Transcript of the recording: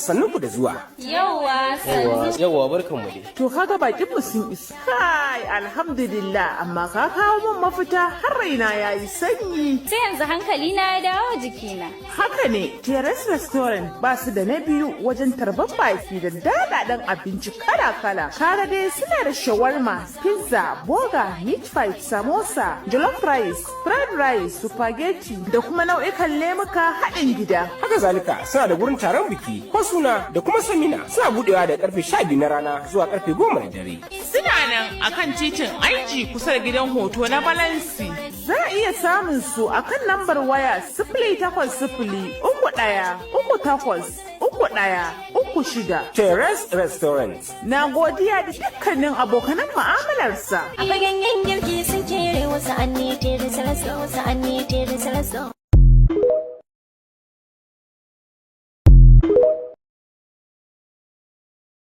Sannunku da zuwa. Yawwa barkanmu dai. To kaga bakin mu sun isa. Kai alhamdulillah amma ka kawo min mafita har raina yayi sanyi. Sai yanzu hankali na ya dawo jikina. Haka ne, Terrace Restaurant ba su da na biyu wajen tarban baki da daɗaɗɗen abinci kala-kala. Kaga dai suna da shawarma, pizza, burger, meat pie, samosa, jollof rice, fried rice, spaghetti da kuma nau'ikan lemuka haɗin gida. Haka zalika suna da gurin taron biki ko suna da kuma samina suna budewa da karfe 12 na rana zuwa karfe 10 na dare. Suna nan akan titin aiki kusa da gidan hoto na Balansi. Za a iya samun su akan lambar waya 0803-38-36. Terrace Restaurant. Na godiya da dukkanin abokanan mu'amalarsa. A fagen yin girki sun kere wasu an ne tere salaso.